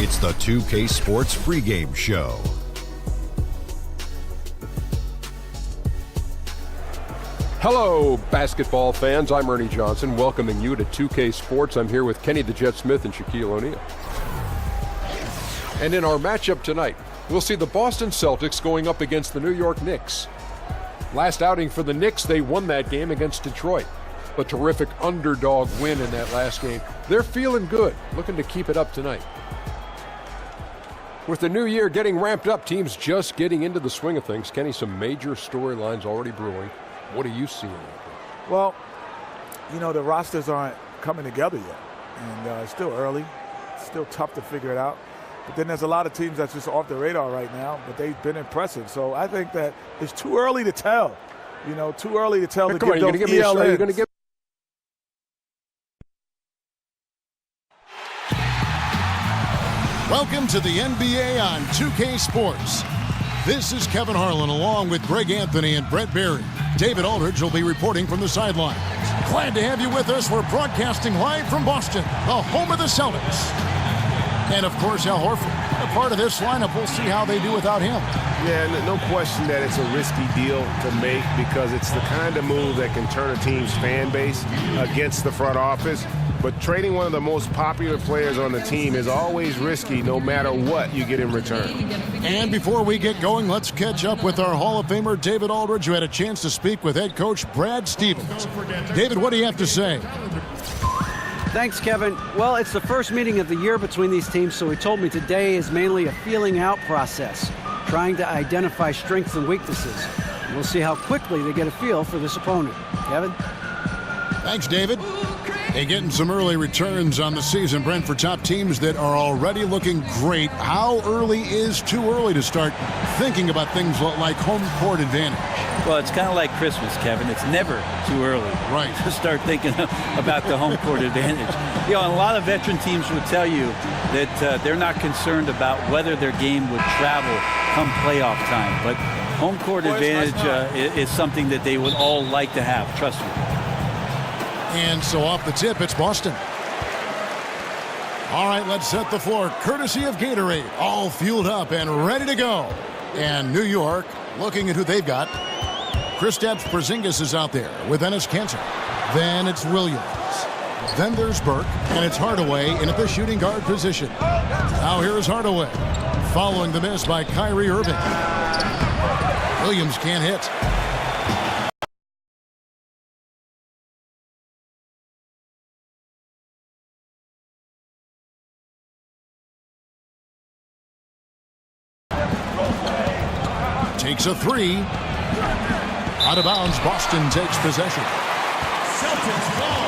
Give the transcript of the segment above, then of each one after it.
It's the 2K Sports pregame show. Hello, basketball fans. I'm Ernie Johnson, welcoming you to 2K Sports. I'm here with Kenny the Jet Smith and Shaquille O'Neal. And in our matchup tonight, we'll see the Boston Celtics going up against the New York Knicks. Last outing for the Knicks, they won that game against Detroit. A terrific underdog win in that last game. They're feeling good, looking to keep it up tonight. With the new year getting ramped up, teams just getting into the swing of things. Kenny, some major storylines already brewing. What are you seeing out there? Well, you know, the rosters aren't coming together yet. And it's still early. It's still tough to figure it out. But then there's a lot of teams that's just off the radar right now, but they've been impressive. So I think that it's too early to tell. You know, too early to tell to give those ELNs. You're going to give Welcome to the NBA on 2K Sports. This is Kevin Harlan along with Greg Anthony and Brett Berry. David Aldridge will be reporting from the sidelines. Glad to have you with us. We're broadcasting live from Boston, the home of the Celtics. And, of course, Al Horford, a part of this lineup. We'll see how they do without him. Yeah, no question that it's a risky deal to make because it's the kind of move that can turn a team's fan base against the front office. But trading one of the most popular players on the team is always risky no matter what you get in return. And before we get going, let's catch up with our Hall of Famer David Aldridge, who had a chance to speak with head coach Brad Stevens. David, what do you have to say? Thanks, Kevin. Well, it's the first meeting of the year between these teams, so he told me today is mainly a feeling out process, trying to identify strengths and weaknesses. And we'll see how quickly they get a feel for this opponent. Kevin? Thanks, David. Hey, getting some early returns on the season, Brent, for top teams that are already looking great. How early is too early to start thinking about things like home court advantage? Well, it's kind of like Christmas, Kevin. It's never too early to start thinking about the home court advantage. You know, and a lot of veteran teams would tell you that they're not concerned about whether their game would travel come playoff time. But home court advantage is something that they would all like to have, trust me. And so off the tip, it's Boston. All right, let's set the floor. Courtesy of Gatorade, all fueled up and ready to go. And New York, looking at who they've got. Kristaps Porzingis is out there with Enes Kanter. Then it's Williams. Then there's Burke, and it's Hardaway in at the shooting guard position. Now here's Hardaway, following the miss by Kyrie Irving. Williams can't hit. Takes a three. Out of bounds, Boston takes possession. Celtics ball.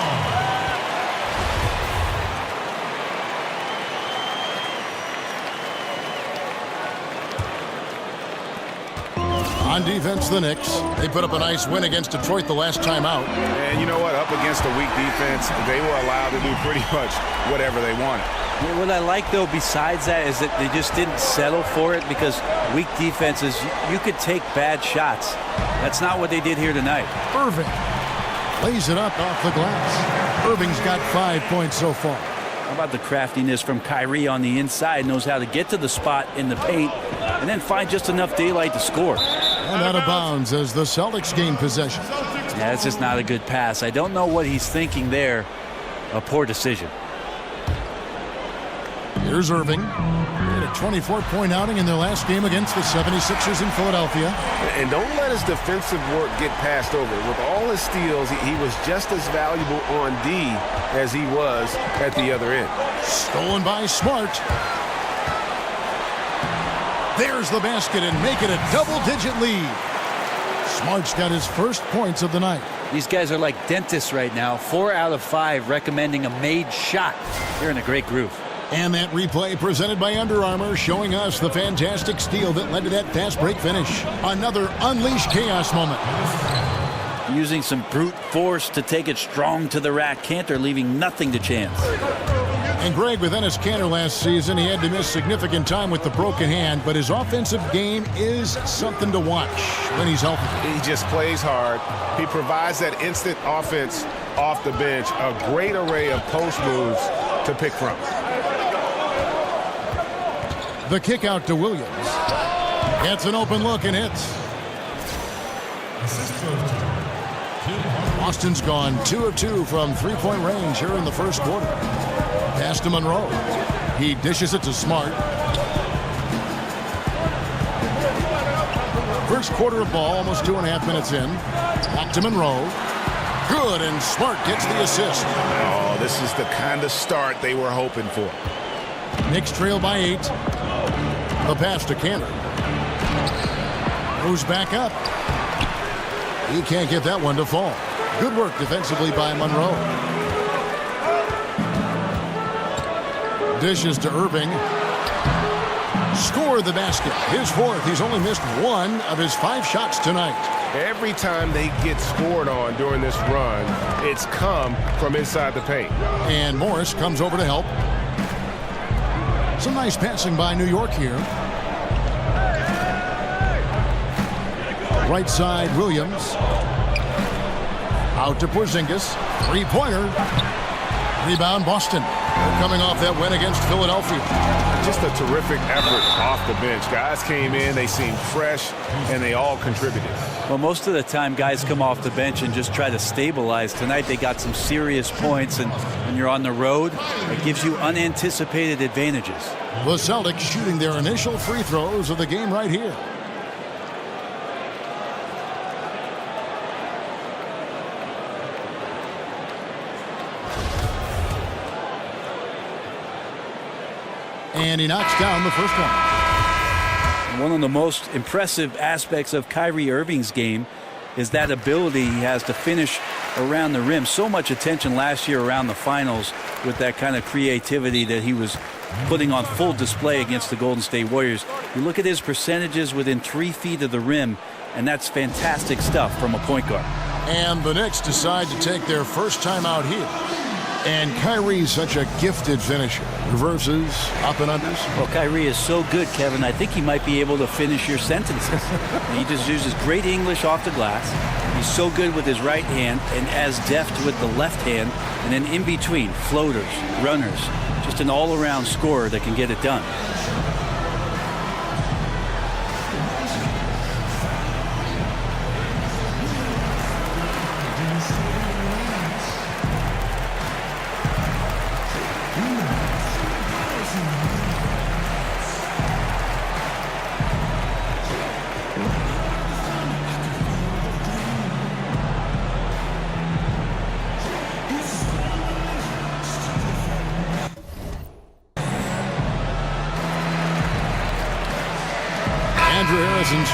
On defense, the Knicks. They put up a nice win against Detroit the last time out. And you know what? Up against a weak defense, they were allowed to do pretty much whatever they wanted. What I like, though, besides that, is that they just didn't settle for it because weak defenses, you could take bad shots. That's not what they did here tonight. Irving lays it up off the glass. Irving's got 5 points so far. How about the craftiness from Kyrie on the inside? Knows how to get to the spot in the paint and then find just enough daylight to score. And out of bounds as the Celtics gain possession. Yeah, it's just not a good pass. I don't know what he's thinking there. A poor decision. Here's Irving. He had a 24-point outing in their last game against the 76ers in Philadelphia. And don't let his defensive work get passed over. With all his steals, he was just as valuable on D as he was at the other end. Stolen by Smart. There's the basket and make it a double-digit lead. Smart's got his first points of the night. These guys are like dentists right now. 4 out of 5 recommending a made shot. They're in a great groove. And that replay presented by Under Armour showing us the fantastic steal that led to that fast break finish. Another unleashed chaos moment. Using some brute force to take it strong to the rack. Kanter leaving nothing to chance. And Greg, with Enes Kanter last season, he had to miss significant time with the broken hand, but his offensive game is something to watch when he's healthy. He just plays hard. He provides that instant offense off the bench. A great array of post moves to pick from. The kick out to Williams. Gets an open look and hits. Boston's gone 2 of 2 from three-point range here in the first quarter. Pass to Monroe. He dishes it to Smart. First quarter of ball, almost 2.5 minutes in. Back to Monroe. Good, and Smart gets the assist. Oh, this is the kind of start they were hoping for. Knicks trail by 8. The pass to Cantor. Goes back up. He can't get that one to fall. Good work defensively by Monroe. Dishes to Irving. Score the basket. His fourth. He's only missed 1 of his 5 shots tonight. Every time they get scored on during this run, it's come from inside the paint. And Morris comes over to help. Some nice passing by New York here. Right side, Williams. Out to Porzingis. Three-pointer. Rebound, Boston. They're coming off that win against Philadelphia. Just a terrific effort off the bench. Guys came in, they seemed fresh, and they all contributed. Well, most of the time, guys come off the bench and just try to stabilize. Tonight, they got some serious points, and when you're on the road, it gives you unanticipated advantages. The Celtics shooting their initial free throws of the game right here. And he knocks down the first one. One of the most impressive aspects of Kyrie Irving's game is that ability he has to finish around the rim. So much attention last year around the finals with that kind of creativity that he was putting on full display against the Golden State Warriors. You look at his percentages within 3 feet of the rim, and that's fantastic stuff from a point guard. And the Knicks decide to take their first time out here. And Kyrie's such a gifted finisher. Reverses, up and unders. Well, Kyrie is so good, Kevin. I think he might be able to finish your sentences. He just uses great English off the glass. He's so good with his right hand and as deft with the left hand. And then in between, floaters, runners. Just an all-around scorer that can get it done.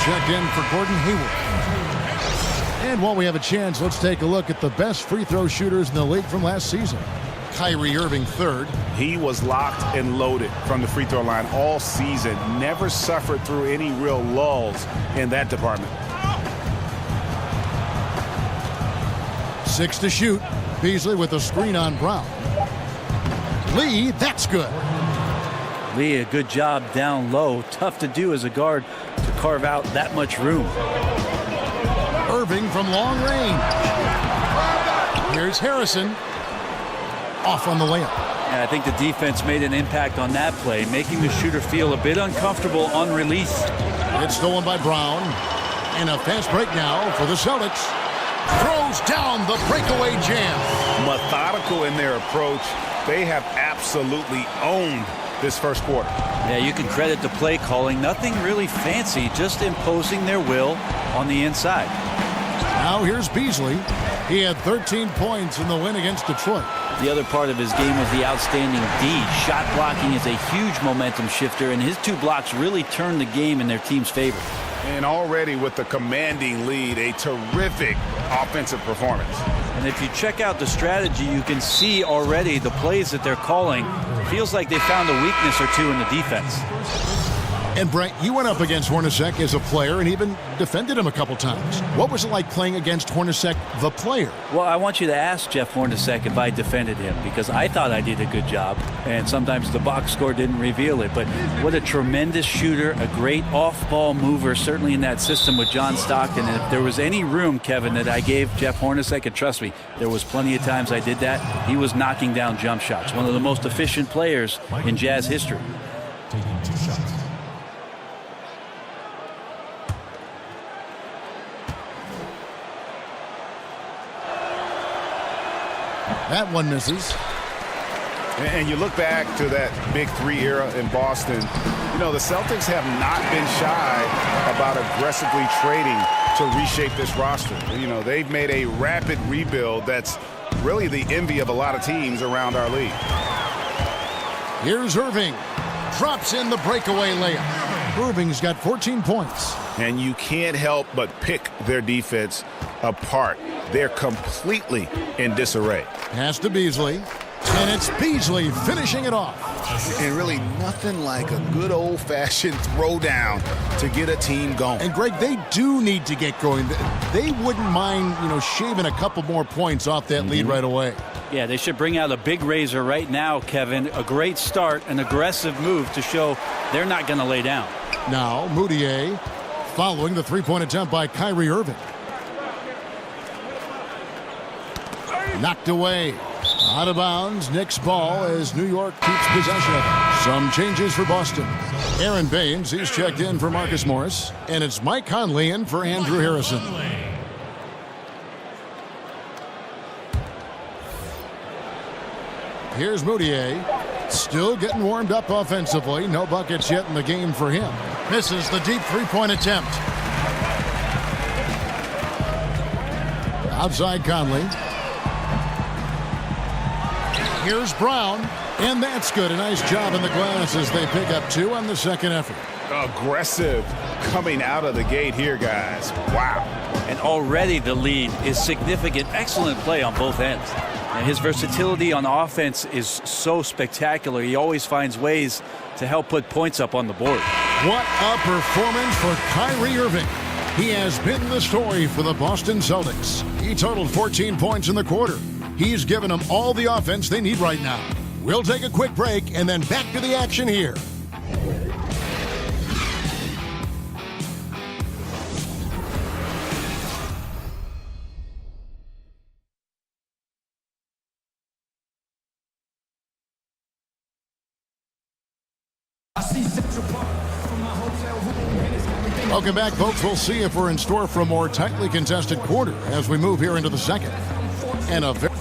Checked in for Gordon Hayward. And while we have a chance, let's take a look at the best free throw shooters in the league from last season. Kyrie Irving third. He was locked and loaded from the free throw line all season. Never suffered through any real lulls in that department. 6 to shoot. Beasley with a screen on Brown. Lee, that's good. Lee, a good job down low. Tough to do as a guard to carve out that much room. Irving from long range. Here's Harrison. Off on the layup. And I think the defense made an impact on that play, making the shooter feel a bit uncomfortable on release. It's stolen by Brown. And a fast break now for the Celtics. Throws down the breakaway jam. Methodical in their approach. They have absolutely owned this first quarter. Yeah, you can credit the play calling. Nothing really fancy, just imposing their will on the inside. Now here's Beasley. He had 13 points in the win against Detroit. The other part of his game was the outstanding D. Shot blocking is a huge momentum shifter, and his 2 blocks really turned the game in their team's favor. And already with the commanding lead, a terrific offensive performance. And if you check out the strategy, you can see already the plays that they're calling. Feels like they found a weakness or 2 in the defense. And Brent, you went up against Hornacek as a player and even defended him a couple times. What was it like playing against Hornacek, the player? Well, I want you to ask Jeff Hornacek if I defended him, because I thought I did a good job, and sometimes the box score didn't reveal it. But what a tremendous shooter, a great off-ball mover, certainly in that system with John Stockton. And if there was any room, Kevin, that I gave Jeff Hornacek, and trust me, there was plenty of times I did that, he was knocking down jump shots. One of the most efficient players in Jazz history. Taking 2 shots. That one misses. And you look back to that Big Three era in Boston, you know, the Celtics have not been shy about aggressively trading to reshape this roster. You know, they've made a rapid rebuild that's really the envy of a lot of teams around our league. Here's Irving. Drops in the breakaway layup. Irving's got 14 points. And you can't help but pick their defense apart. They're completely in disarray. Pass to Beasley. And it's Beasley finishing it off. And really nothing like a good old-fashioned throwdown to get a team going. And, Greg, they do need to get going. They wouldn't mind, shaving a couple more points off that lead right away. Yeah, they should bring out a big razor right now, Kevin. A great start, an aggressive move to show they're not going to lay down. Now, Moutier following the three-point attempt by Kyrie Irving. Knocked away. Out of bounds, Knicks ball as New York keeps possession of it. Some changes for Boston. Aaron Baines, he's checked in for Marcus Morris. And it's Mike Conley in for Andrew Harrison. Here's Moutier. Still getting warmed up offensively. No buckets yet in the game for him. Misses the deep three-point attempt. Outside Conley. Here's Brown, and that's good. A nice job in the glass as they pick up 2 on the second effort. Aggressive coming out of the gate here, guys. Wow. And already the lead is significant. Excellent play on both ends. And his versatility on offense is so spectacular. He always finds ways to help put points up on the board. What a performance for Kyrie Irving. He has been the story for the Boston Celtics. He totaled 14 points in the quarter. He's given them all the offense they need right now. We'll take a quick break and then back to the action here. Welcome back, folks. We'll see if we're in store for a more tightly contested quarter as we move here into the second. And a very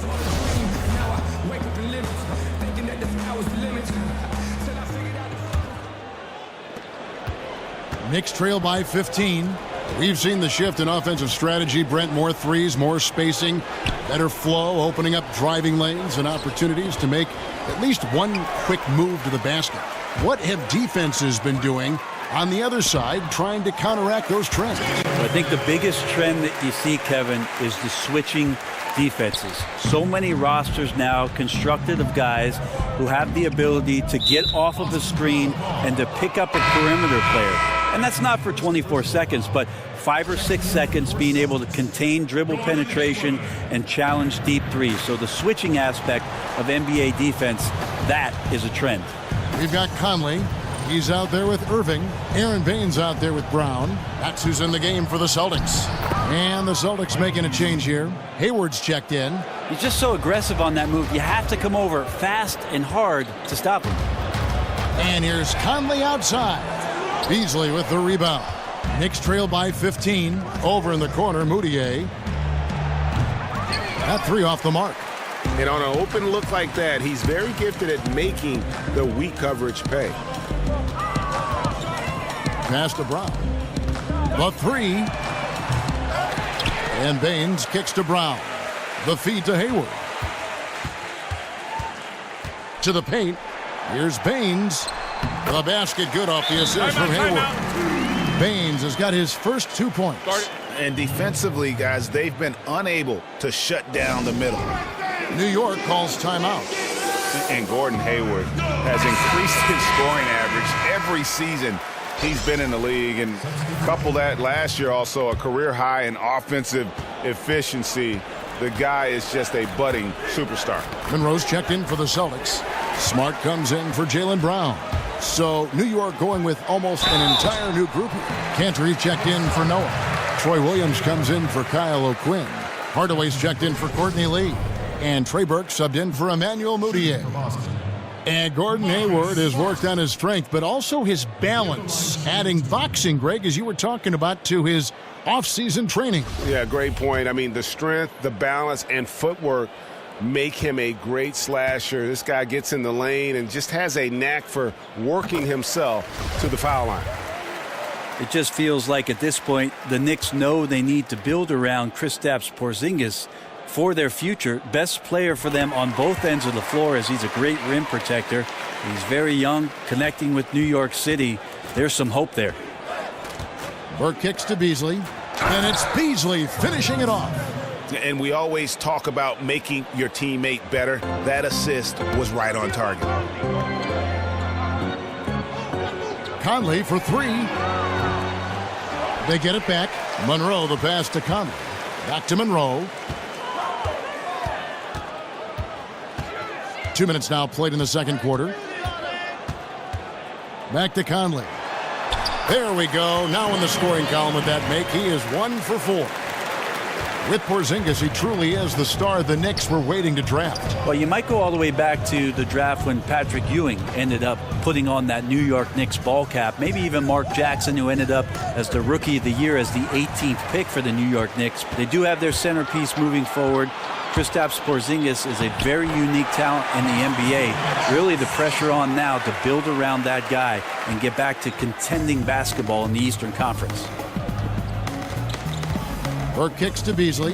Knicks trail by 15. We've seen the shift in offensive strategy. Brent, more threes, more spacing, better flow, opening up driving lanes and opportunities to make at least one quick move to the basket. What have defenses been doing on the other side trying to counteract those trends? I think the biggest trend that you see, Kevin, is the switching defenses. So many rosters now constructed of guys who have the ability to get off of the screen and to pick up a perimeter player. And that's not for 24 seconds, but 5 or 6 seconds being able to contain dribble penetration and challenge deep threes. So the switching aspect of NBA defense, that is a trend. We've got Conley. He's out there with Irving. Aaron Baines out there with Brown. That's who's in the game for the Celtics. And the Celtics making a change here. Hayward's checked in. He's just so aggressive on that move. You have to come over fast and hard to stop him. And here's Conley outside. Beasley with the rebound. Knicks trail by 15. Over in the corner, Moutier. That three off the mark. And on an open look like that, he's very gifted at making the weak coverage pay. Pass to Brown. The three. And Baines kicks to Brown. The feed to Hayward. To the paint. Here's Baines. The basket good off the assist from Hayward. Baines has got his first 2 points. And defensively, guys, they've been unable to shut down the middle. New York calls timeout. And Gordon Hayward has increased his scoring average every season he's been in the league. And couple that last year also a career high in offensive efficiency. The guy is just a budding superstar. Monroe's checked in for the Celtics. Smart comes in for Jaylen Brown. So New York going with almost an entire new group. Cantor checked in for Noah. Troy Williams comes in for Kyle O'Quinn. Hardaway's checked in for Courtney Lee. And Trey Burke subbed in for Emmanuel Moutier. And Gordon Hayward has worked on his strength, but also his balance, adding boxing, Greg, as you were talking about, to his off-season training. Yeah, great point. I mean, the strength, the balance, and footwork make him a great slasher. This guy gets in the lane and just has a knack for working himself to the foul line. It just feels like at this point the Knicks know they need to build around Kristaps Porzingis for their future. Best player for them on both ends of the floor, as he's a great rim protector. He's very young, connecting with New York City. There's some hope there. Burke kicks to Beasley, and it's Beasley finishing it off. And we always talk about making your teammate better. That assist was right on target. Conley for three. They get it back. Monroe the pass to Conley. Back to Monroe. 2 minutes now played in the second quarter. Back to Conley. There we go. Now in the scoring column with that make, he is 1 for 4. With Porzingis, he truly is the star the Knicks were waiting to draft. Well, you might go all the way back to the draft when Patrick Ewing ended up putting on that New York Knicks ball cap. Maybe even Mark Jackson, who ended up as the Rookie of the Year as the 18th pick for the New York Knicks. They do have their centerpiece moving forward. Kristaps Porzingis is a very unique talent in the NBA. Really the pressure on now to build around that guy and get back to contending basketball in the Eastern Conference. Burke kicks to Beasley.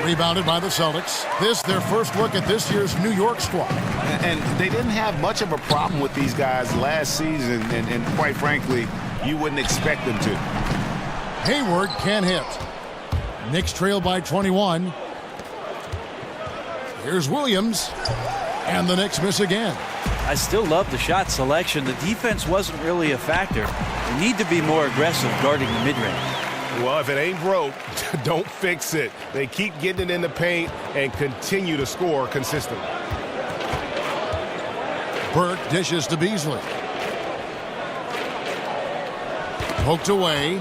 Rebounded by the Celtics. This their first look at this year's New York squad. And they didn't have much of a problem with these guys last season, and quite frankly, you wouldn't expect them to. Hayward can't hit. Knicks trail by 21. Here's Williams. And the Knicks miss again. I still love the shot selection. The defense wasn't really a factor. You need to be more aggressive guarding the mid-range. Well, if it ain't broke, don't fix it. They keep getting it in the paint and continue to score consistently. Burke dishes to Beasley. Poked away.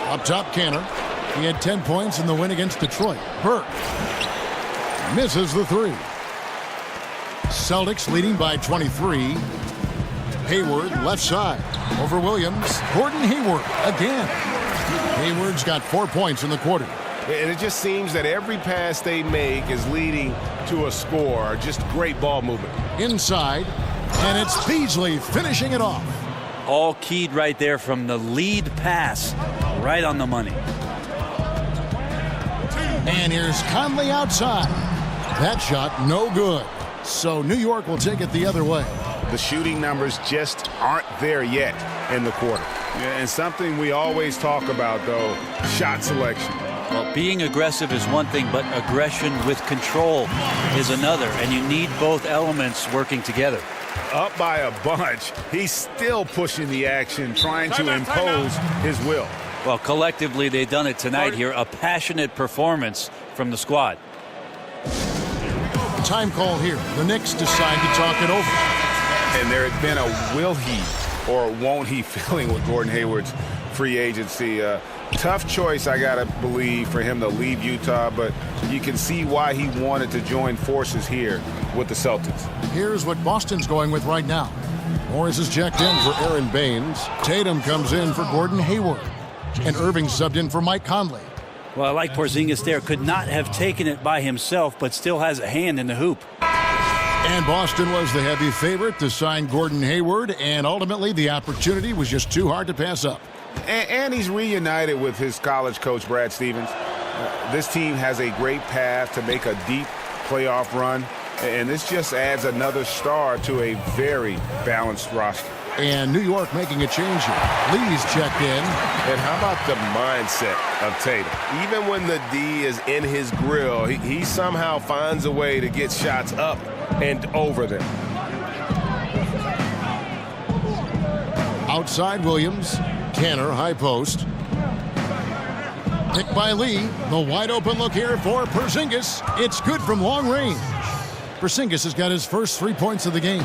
Up top, Canner. He had 10 points in the win against Detroit. Burke misses the three. Celtics leading by 23. Hayward left side over Williams. Gordon Hayward again. Hayward's got 4 points in the quarter. And it just seems that every pass they make is leading to a score. Just great ball movement. Inside, and it's Beasley finishing it off. All keyed right there from the lead pass. Right on the money. And here's Conley outside. That shot no good. So New York will take it the other way. The shooting numbers just aren't there yet in the quarter. Yeah, and something we always talk about, though, shot selection. Well, being aggressive is one thing, but aggression with control is another. And you need both elements working together. Up by a bunch, he's still pushing the action, trying to impose his will. Well, collectively, they've done it tonight here. A passionate performance from the squad. Time call here. The Knicks decide to talk it over. And there had been a will he or won't he feeling with Gordon Hayward's free agency. Tough choice, I got to believe, for him to leave Utah, but you can see why he wanted to join forces here with the Celtics. Here's what Boston's going with right now. Morris is checked in for Aaron Baines. Tatum comes in for Gordon Hayward. And Irving subbed in for Mike Conley. Well, I like Porzingis there. Could not have taken it by himself, but still has a hand in the hoop. And Boston was the heavy favorite to sign Gordon Hayward, and ultimately the opportunity was just too hard to pass up. And he's reunited with his college coach, Brad Stevens. This team has a great path to make a deep playoff run, and this just adds another star to a very balanced roster. And New York making a change here. Lee's checked in. And how about the mindset of Tatum? Even when the D is in his grill, he somehow finds a way to get shots up and over them. Outside Williams. Canner, high post. Picked by Lee. The wide open look here for Porzingis. It's good from long range. Porzingis has got his first 3 points of the game.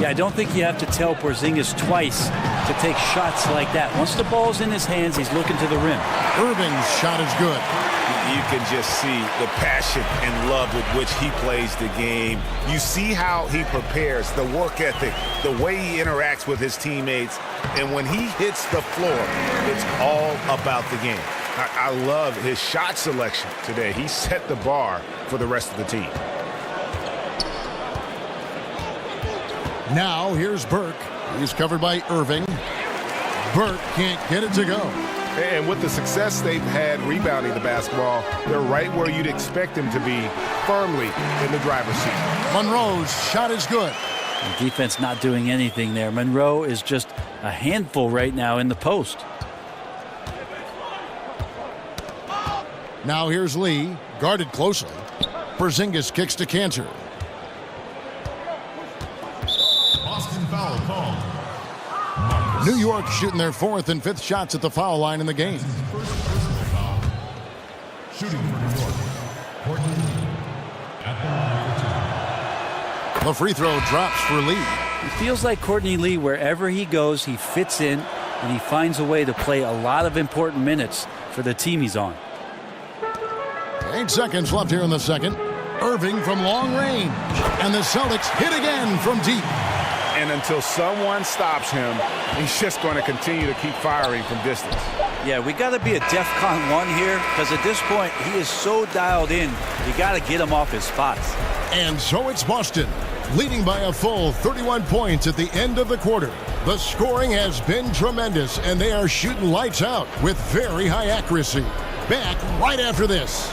Yeah, I don't think you have to tell Porzingis twice to take shots like that. Once the ball's in his hands, he's looking to the rim. Irving's shot is good. You can just see the passion and love with which he plays the game. You see how he prepares, the work ethic, the way he interacts with his teammates. And when he hits the floor, it's all about the game. I love his shot selection today. He set the bar for the rest of the team. Now here's Burke. He's covered by Irving. Burke can't get it to go. And with the success they've had rebounding the basketball, they're right where you'd expect them to be, firmly in the driver's seat. Monroe's shot is good. The defense not doing anything there. Monroe is just a handful right now in the post. Now here's Lee, guarded closely. Porzingis kicks to Cantor. Boston foul call. New York shooting their 4th and 5th shots at the foul line in the game. First personal foul. Shooting for New York. Courtney Lee. At the line for 2. The free throw drops for Lee. It feels like Courtney Lee, wherever he goes, he fits in and he finds a way to play a lot of important minutes for the team he's on. 8 seconds left here in the second. Irving from long range. And the Celtics hit again from deep. And until someone stops him, he's just going to continue to keep firing from distance. Yeah, we got to be a DEFCON 1 here, because at this point, he is so dialed in, you got to get him off his spots. And so it's Boston, leading by a full 31 points at the end of the quarter. The scoring has been tremendous, and they are shooting lights out with very high accuracy. Back right after this.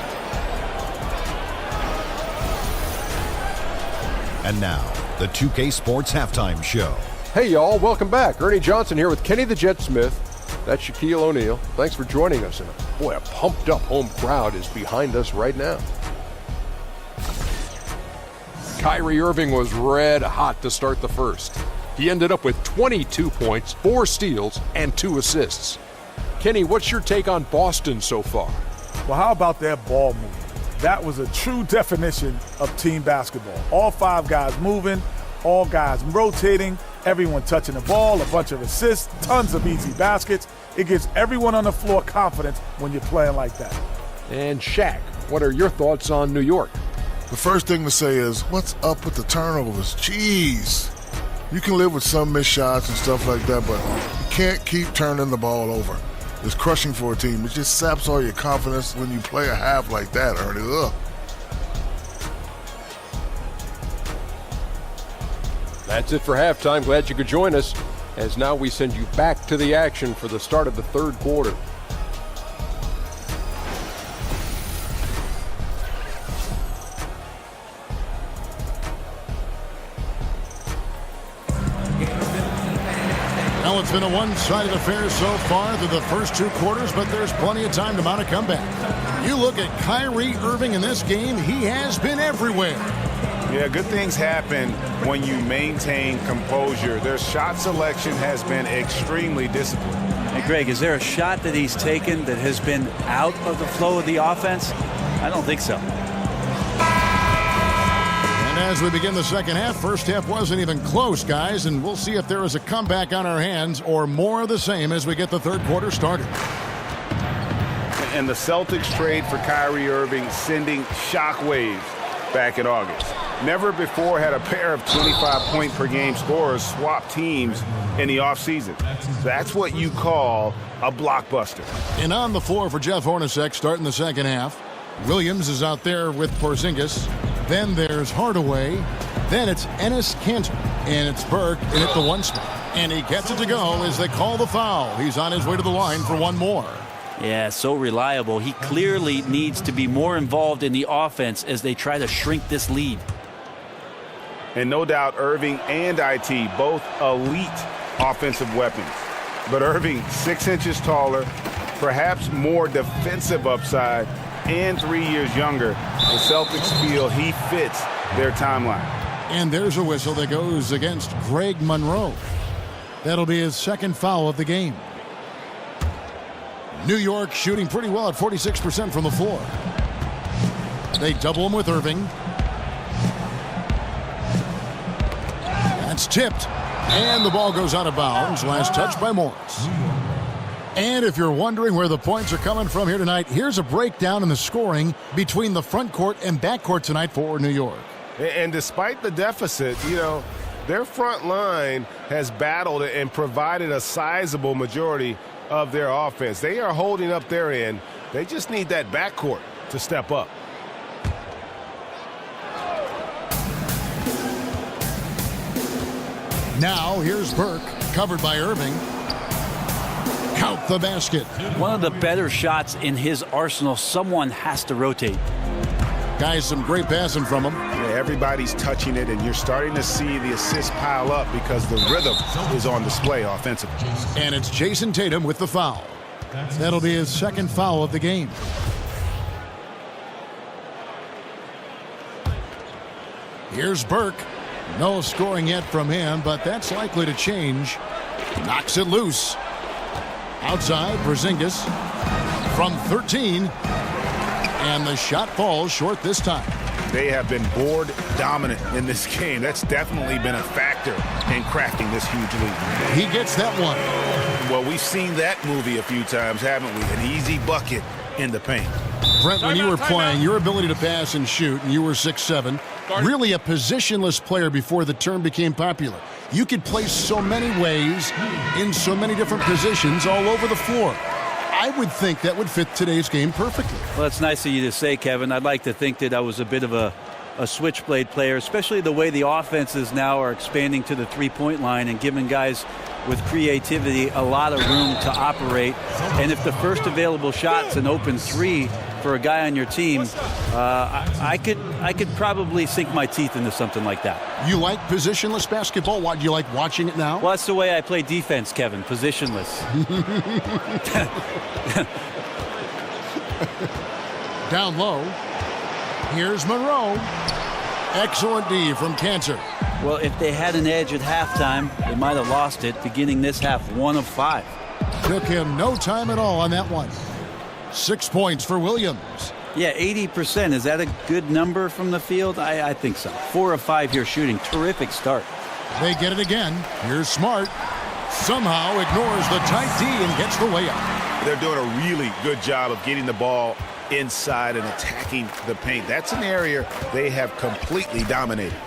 And now, the 2K Sports Halftime Show. Hey, y'all. Welcome back. Ernie Johnson here with Kenny the Jet Smith. That's Shaquille O'Neal. Thanks for joining us. And boy, a pumped-up home crowd is behind us right now. Kyrie Irving was red hot to start the first. He ended up with 22 points, 4 steals, and 2 assists. Kenny, what's your take on Boston so far? Well, how about that ball movement? That was a true definition of team basketball. All 5 guys moving, all guys rotating, everyone touching the ball, a bunch of assists, tons of easy baskets. It gives everyone on the floor confidence when you're playing like that. And Shaq, what are your thoughts on New York? The first thing to say is, what's up with the turnovers? Jeez. You can live with some missed shots and stuff like that, but you can't keep turning the ball over. It's crushing for a team. It just saps all your confidence when you play a half like that, Ernie. Ugh. That's it for halftime. Glad you could join us, as now we send you back to the action for the start of the third quarter. Well, it's been a one-sided affair so far through the first 2 quarters, but there's plenty of time to mount a comeback. You look at Kyrie Irving in this game, he has been everywhere. Yeah, good things happen when you maintain composure. Their shot selection has been extremely disciplined. Hey, Greg, is there a shot that he's taken that has been out of the flow of the offense? I don't think so. And as we begin the second half, first half wasn't even close, guys, and we'll see if there is a comeback on our hands or more of the same as we get the third quarter started. And the Celtics trade for Kyrie Irving, sending shockwaves back in August. Never before had a pair of 25-point-per-game scorers swap teams in the offseason. That's what you call a blockbuster. And on the floor for Jeff Hornacek starting the second half. Williams is out there with Porzingis. Then there's Hardaway. Then it's Enes Kanter. And it's Burke in at the 1 spot. And he gets it to go as they call the foul. He's on his way to the line for 1 more. Yeah, so reliable. He clearly needs to be more involved in the offense as they try to shrink this lead. And no doubt Irving and IT, both elite offensive weapons. But Irving, 6 inches taller, perhaps more defensive upside, and 3 years younger. The Celtics feel he fits their timeline. And there's a whistle that goes against Greg Monroe. That'll be his second foul of the game. New York shooting pretty well at 46% from the floor. They double him with Irving. That's tipped. And the ball goes out of bounds. Last touch by Morris. And if you're wondering where the points are coming from here tonight, here's a breakdown in the scoring between the front court and back court tonight for New York. And despite the deficit, their front line has battled and provided a sizable majority of their offense. They are holding up their end. They just need that backcourt to step up. Now here's Burke, covered by Irving. Count the basket. One of the better shots in his arsenal. Someone has to rotate. Guys, some great passing from him. Yeah, everybody's touching it, and you're starting to see the assists pile up because the rhythm is on display offensively. And it's Jason Tatum with the foul. That'll be his second foul of the game. Here's Burke. No scoring yet from him, but that's likely to change. Knocks it loose. Outside, Porzingis from 13. And the shot falls short this time. They have been board dominant in this game. That's definitely been a factor in crafting this huge lead. He gets that one. Well, we've seen that movie a few times, haven't we? An easy bucket in the paint. Brent, when you were playing, your ability to pass and shoot, and you were 6'7", really a positionless player before the term became popular. You could play so many ways, in so many different positions all over the floor. I would think that would fit today's game perfectly. Well, it's nice of you to say, Kevin. I'd like to think that I was a bit of a switchblade player, especially the way the offenses now are expanding to the three-point line and giving guys with creativity a lot of room to operate. And if the first available shot's an open three for a guy on your team, I could probably sink my teeth into something like that. You like positionless basketball? What, do you like watching it now? Well, that's the way I play defense, Kevin, positionless. Down low. Here's Monroe. Excellent D from Cancer. Well, if they had an edge at halftime, they might have lost it, beginning this half 1 of 5. Took him no time at all on that one. 6 points for Williams. Yeah, 80%. Is that a good number from the field? I think so. 4 of 5 here shooting. Terrific start. They get it again. Here's Smart. Somehow ignores the tight D and gets the layup. They're doing a really good job of getting the ball inside and attacking the paint. That's an area they have completely dominated.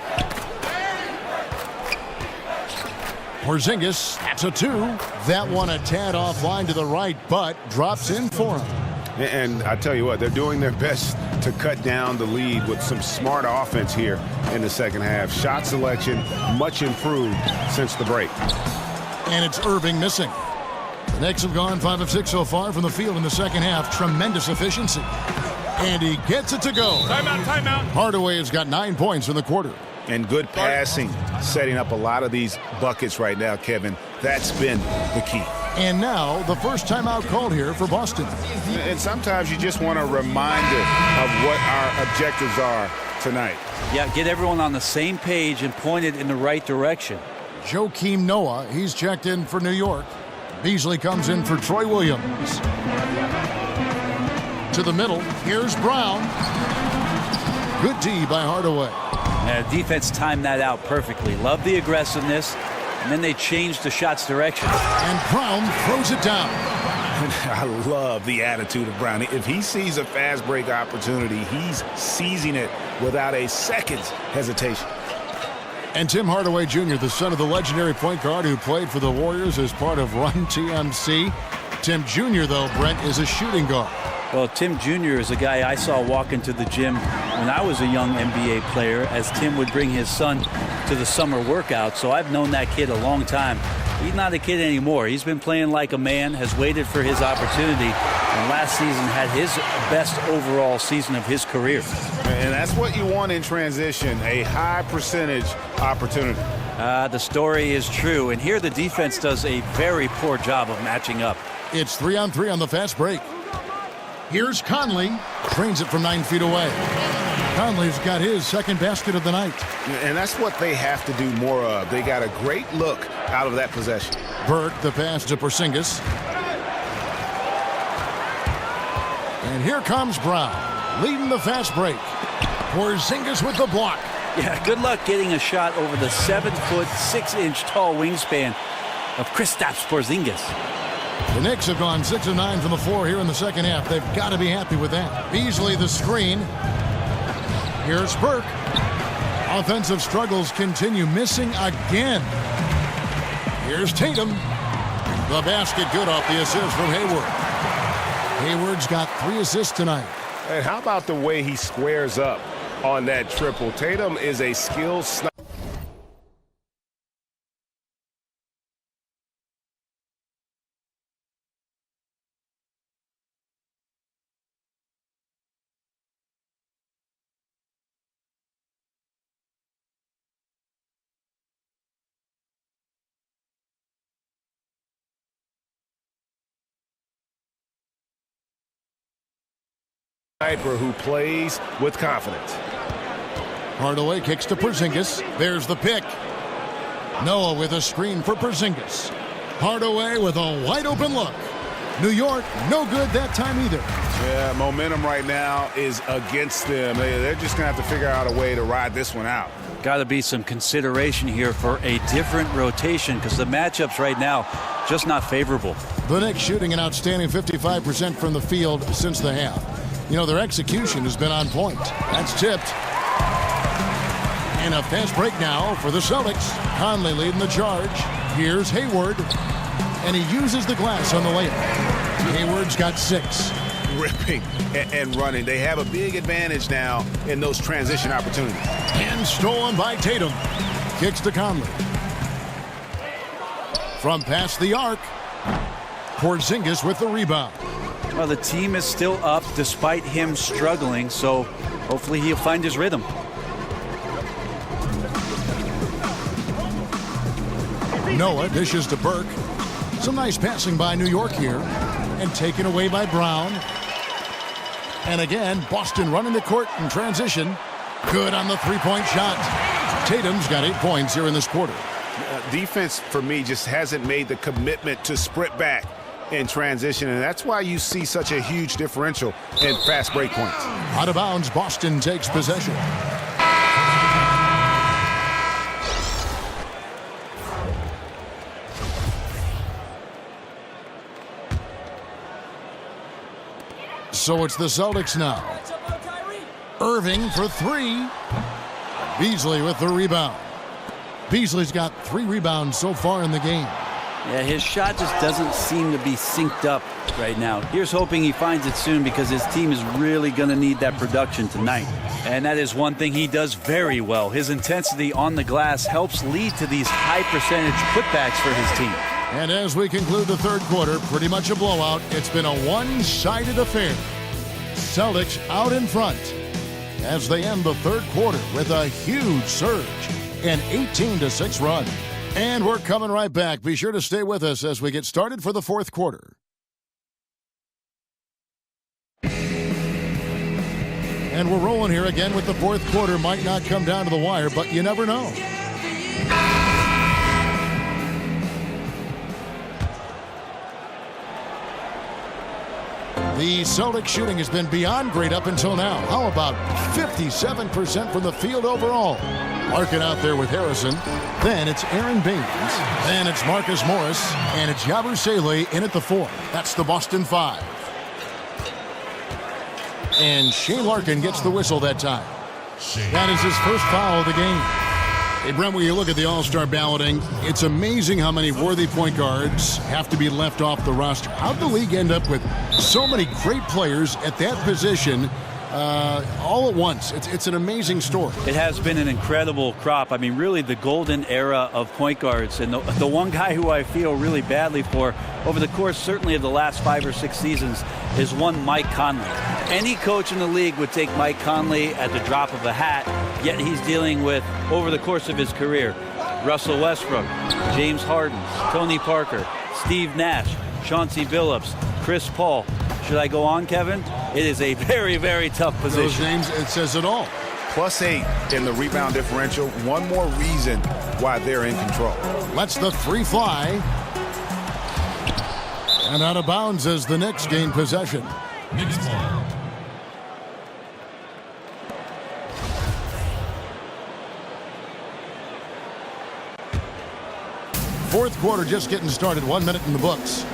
Porzingis, that's a 2. That one a tad offline to the right, but drops in for him. And I tell you what, they're doing their best to cut down the lead with some smart offense here in the second half. Shot selection much improved since the break. And it's Irving missing. The Knicks have gone 5 of 6 so far from the field in the second half. Tremendous efficiency. And he gets it to go. Timeout. Hardaway has got 9 points in the quarter. And good passing, setting up a lot of these buckets right now, Kevin. That's been the key. And now the first timeout called here for Boston. And sometimes you just want a reminder of what our objectives are tonight. Yeah, get everyone on the same page and point it in the right direction. Joakim Noah, he's checked in for New York. Beasley comes in for Troy Williams. To the middle, here's Brown. Good D by Hardaway. Defense timed that out perfectly. Love the aggressiveness, and then they changed the shot's direction. And Brown throws it down. I love the attitude of Brown. If he sees a fast break opportunity, he's seizing it without a second's hesitation. And Tim Hardaway Jr., the son of the legendary point guard who played for the Warriors as part of Run TMC. Tim Jr., though, Brent, is a shooting guard. Well, Tim Jr. is a guy I saw walk into the gym when I was a young NBA player, as Tim would bring his son to the summer workout. So I've known that kid a long time. He's not a kid anymore. He's been playing like a man, has waited for his opportunity, and last season had his best overall season of his career. And that's what you want in transition, a high percentage opportunity. The story is true, and here the defense does a very poor job of matching up. It's 3-on-3 on the fast break. Here's Conley. Drains it from 9 feet away. Conley's got his second basket of the night. And that's what they have to do more of. They got a great look out of that possession. Burke, the pass to Porzingis. And here comes Brown, leading the fast break. Porzingis with the block. Yeah, good luck getting a shot over the 7-foot, 6-inch tall wingspan of Kristaps Porzingis. The Knicks have gone 6 of 9 from the floor here in the second half. They've got to be happy with that. Beasley the screen. Here's Burke. Offensive struggles continue, missing again. Here's Tatum. The basket good off the assist from Hayward. Hayward's got 3 assists tonight. And how about the way he squares up on that triple? Tatum is a skilled sniper. Who plays with confidence. Hardaway kicks to Porzingis. There's the pick. Noah with a screen for Porzingis. Hardaway with a wide open look. New York, no good that time either. Yeah, momentum right now is against them. They're just going to have to figure out a way to ride this one out. Got to be some consideration here for a different rotation because the matchups right now just not favorable. The Knicks shooting an outstanding 55% from the field since the half. You know, their execution has been on point. That's tipped. And a fast break now for the Celtics. Conley leading the charge. Here's Hayward. And he uses the glass on the layup. Hayward's got 6. Ripping and running. They have a big advantage now in those transition opportunities. And stolen by Tatum. Kicks to Conley. From past the arc. Porzingis with the rebound. Well, the team is still up despite him struggling, so hopefully he'll find his rhythm. Noah dishes to Burke. Some nice passing by New York here. And taken away by Brown. And again, Boston running the court in transition. Good on the three-point shot. Tatum's got 8 points here in this quarter. Defense, for me, just hasn't made the commitment to sprint back in transition, and that's why you see such a huge differential in fast break points. Out of bounds, Boston takes possession. So it's the Celtics now. Irving for 3. Beasley with the rebound. Beasley's got 3 rebounds so far in the game. Yeah, his shot just doesn't seem to be synced up right now. Here's hoping he finds it soon because his team is really going to need that production tonight. And that is one thing he does very well. His intensity on the glass helps lead to these high percentage putbacks for his team. And as we conclude the third quarter, pretty much a blowout. It's been a one-sided affair. Celtics out in front as they end the third quarter with a huge surge, an 18-6 run. And we're coming right back. Be sure to stay with us as we get started for the fourth quarter. And we're rolling here again with the fourth quarter. Might not come down to the wire, but you never know. The Celtics shooting has been beyond great up until now. How about 57% from the field overall? Larkin out there with Harrison. Then it's Aaron Baines. Then it's Marcus Morris. And it's Yabusele in at the 4. That's the Boston 5. And Shea Larkin gets the whistle that time. That is his first foul of the game. Hey, Brent, when you look at the All-Star balloting, it's amazing how many worthy point guards have to be left off the roster. How'd the league end up with so many great players at that position all at once? It's an amazing story. It has been an incredible crop. I mean, really the golden era of point guards. And the one guy who I feel really badly for over the course certainly of the last 5 or 6 seasons is one Mike Conley. Any coach in the league would take Mike Conley at the drop of a hat, yet he's dealing with, over the course of his career, Russell Westbrook, James Harden, Tony Parker, Steve Nash, Chauncey Billups, Chris Paul. Should I go on, Kevin? It is a very, very tough position. Those names, it says it all. +8 in the rebound differential. One more reason why they're in control. Lets the 3 fly. And out of bounds as the Knicks gain possession. Knicks ball. Fourth quarter just getting started. 1 minute in the books.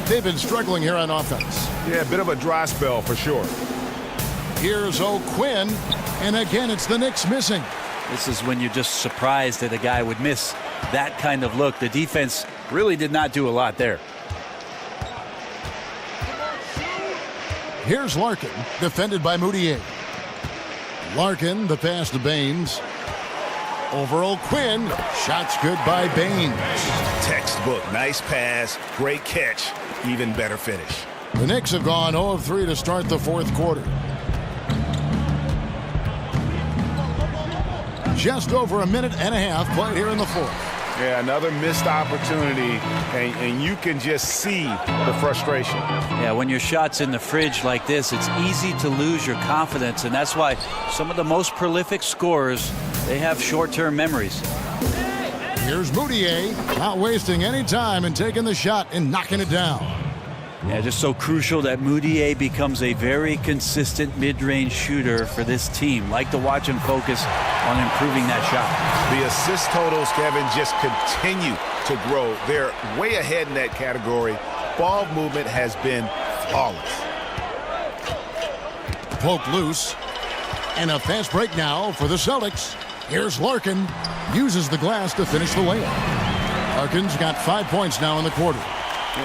They've been struggling here on offense. Yeah, a bit of a dry spell for sure. Here's O'Quinn, and again it's the Knicks missing. This is when you're just surprised that a guy would miss that kind of look. The defense really did not do a lot there. Here's Larkin, defended by Moutier. Larkin, the pass to Baines. Over O'Quinn. Shots good by Baines. Textbook. Nice pass. Great catch. Even better finish. The Knicks have gone 0 of 3 to start the fourth quarter. Just over a minute and a half played here in the fourth. Yeah, another missed opportunity, and you can just see the frustration. Yeah, when your shot's in the fridge like this, it's easy to lose your confidence, and that's why some of the most prolific scorers, they have short-term memories. Here's Moutier, not wasting any time and taking the shot and knocking it down. Yeah, just so crucial that Moutier becomes a very consistent mid-range shooter for this team. Like to watch him focus on improving that shot. The assist totals, Kevin, just continue to grow. They're way ahead in that category. Ball movement has been flawless. Poke loose. And a fast break now for the Celtics. Here's Larkin. Uses the glass to finish the layup. Larkin's got 5 points now in the quarter.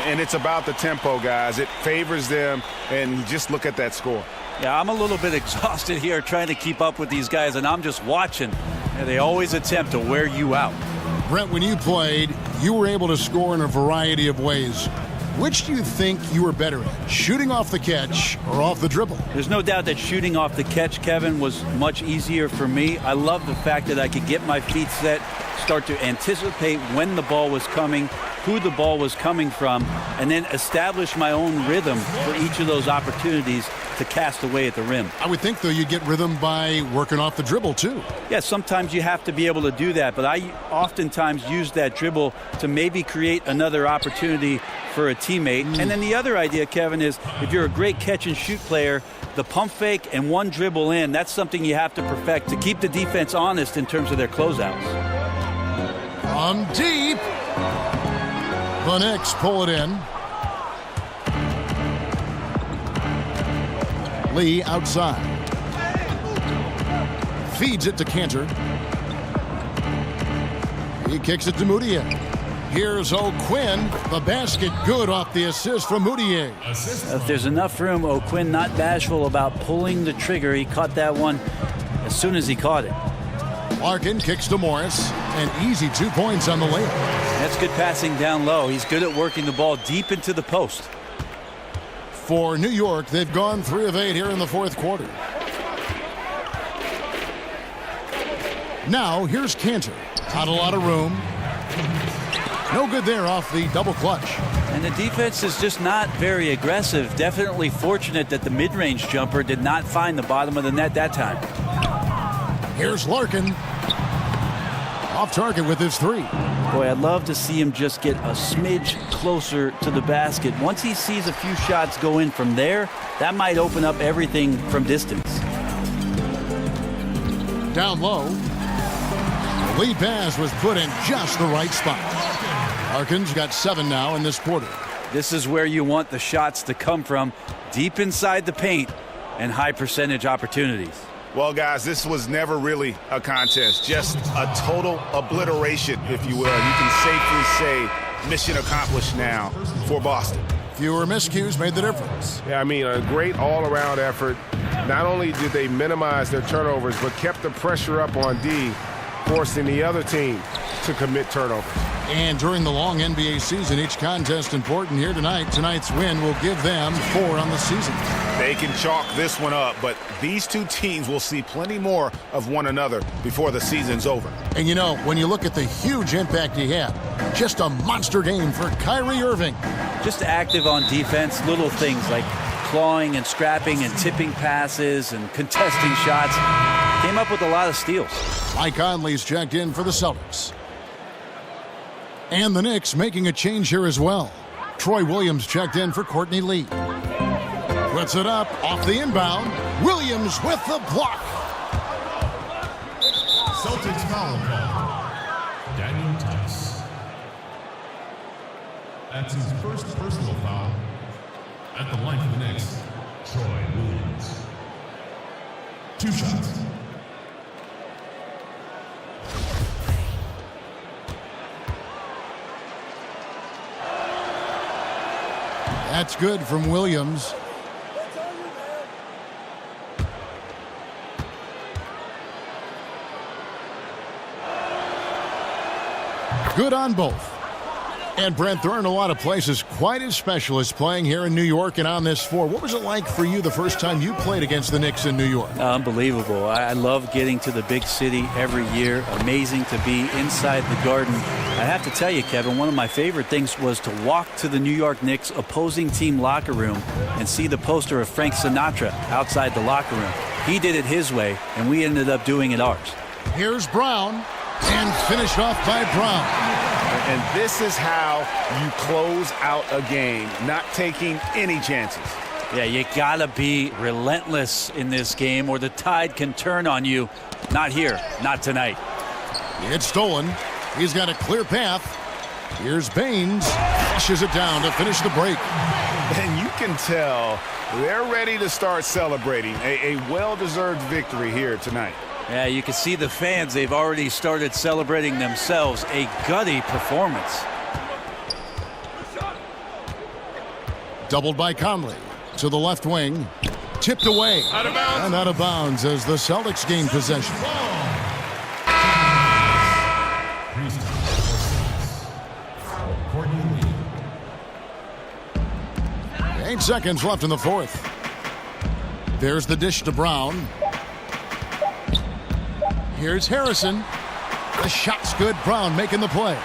And it's about the tempo, guys. It favors them, and just look at that score. Yeah, I'm a little bit exhausted here trying to keep up with these guys, and I'm just watching. And they always attempt to wear you out. Brent, when you played, you were able to score in a variety of ways. Which do you think you were better at, shooting off the catch or off the dribble? There's no doubt that shooting off the catch, Kevin, was much easier for me. I love the fact that I could get my feet set, start to anticipate when the ball was coming, who the ball was coming from, and then establish my own rhythm for each of those opportunities to cast away at the rim. I would think, though, you get rhythm by working off the dribble, too. Yeah, sometimes you have to be able to do that, but I oftentimes use that dribble to maybe create another opportunity for a teammate. And then the other idea, Kevin, is if you're a great catch-and-shoot player, the pump fake and one dribble in, that's something you have to perfect to keep the defense honest in terms of their closeouts. From deep. The Knicks pull it in. Lee outside. Feeds it to Cantor. He kicks it to Moutier. Here's O'Quinn. The basket good off the assist from Moutier. If there's enough room, O'Quinn not bashful about pulling the trigger. He caught that one as soon as he caught it. Larkin kicks to Morris. An easy 2 points on the layup. That's good passing down low. He's good at working the ball deep into the post. For New York, they've gone 3 of 8 here in the fourth quarter. Now, here's Cantor. Not a lot of room. No good there off the double clutch. And the defense is just not very aggressive. Definitely fortunate that the mid-range jumper did not find the bottom of the net that time. Here's Larkin. Off target with his 3. Boy, I'd love to see him just get a smidge closer to the basket. Once he sees a few shots go in from there, that might open up everything from distance. Down low. The lead pass was put in just the right spot. Larkin's got 7 now in this quarter. This is where you want the shots to come from, deep inside the paint and high percentage opportunities. Well, guys, this was never really a contest, just a total obliteration, if you will. You can safely say mission accomplished now for Boston. Fewer miscues made the difference. Yeah, I mean, a great all-around effort. Not only did they minimize their turnovers, but kept the pressure up on D, forcing the other team to commit turnovers. And during the long NBA season, each contest important here tonight. Tonight's win will give them 4 on the season. They can chalk this one up, but these two teams will see plenty more of one another before the season's over. And you know, when you look at the huge impact he had, just a monster game for Kyrie Irving. Just active on defense, little things like clawing and scrapping and tipping passes and contesting shots. Came up with a lot of steals. Mike Conley's checked in for the Celtics. And the Knicks making a change here as well. Troy Williams checked in for Courtney Lee. Puts it up off the inbound. Williams with the block. Celtics foul call. Daniel Tice. That's his first personal foul. At the line for the Knicks, Troy Williams. 2 shots. That's good from Williams. Good on both. And Brent, there aren't a lot of places quite as special as playing here in New York and on this floor. What was it like for you the first time you played against the Knicks in New York? Unbelievable. I love getting to the big city every year. Amazing to be inside the Garden. I have to tell you, Kevin, one of my favorite things was to walk to the New York Knicks opposing team locker room and see the poster of Frank Sinatra outside the locker room. He did it his way, and we ended up doing it ours. Here's Brown, and finished off by Brown. And this is how you close out a game, not taking any chances. Yeah, you gotta be relentless in this game or the tide can turn on you. Not here, not tonight. It's stolen. He's got a clear path. Here's Baines. Flushes it down to finish the break. And you can tell they're ready to start celebrating a well-deserved victory here tonight. Yeah, you can see the fans. They've already started celebrating themselves. A gutty performance. Doubled by Conley to the left wing. Tipped away. Out of bounds. And out of bounds as the Celtics gain possession. 8 seconds left in the fourth. There's the dish to Brown. Here's Harrison. The shot's good. Brown making the play.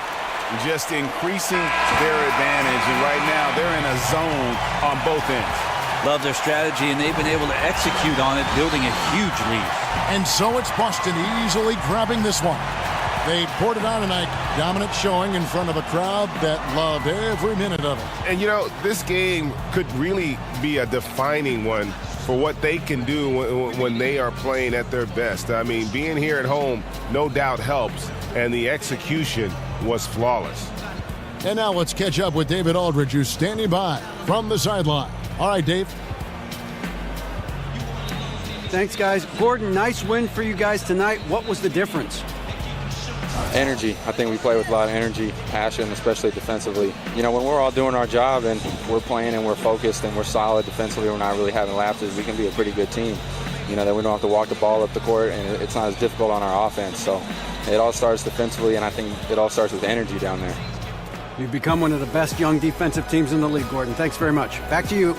Just increasing their advantage, and right now they're in a zone on both ends. Love their strategy, and they've been able to execute on it, building a huge lead. And so it's Boston easily grabbing this one. They poured it on tonight. Dominant showing in front of a crowd that loved every minute of it. And, you know, this game could really be a defining one for what they can do when they are playing at their best. I mean, being here at home no doubt helps, and the execution was flawless. And now let's catch up with David Aldridge, who's standing by from the sideline. All right, Dave. Thanks, guys. Gordon, nice win for you guys tonight. What was the difference? Energy. I think we play with a lot of energy, passion, especially defensively. You know, when we're all doing our job and we're playing and we're focused and we're solid defensively, we're not really having lapses, we can be a pretty good team. You know, that we don't have to walk the ball up the court, and it's not as difficult on our offense. So it all starts defensively, and I think it all starts with energy down there. You've become one of the best young defensive teams in the league, Gordon. Thanks very much. Back to you.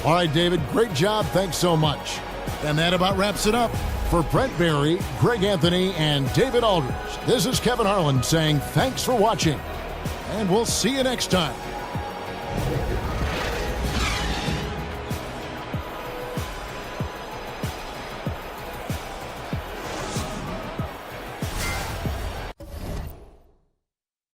All right, David, great job. Thanks so much. And that about wraps it up. For Brent Barry, Greg Anthony, and David Aldridge, this is Kevin Harlan saying thanks for watching, and we'll see you next time.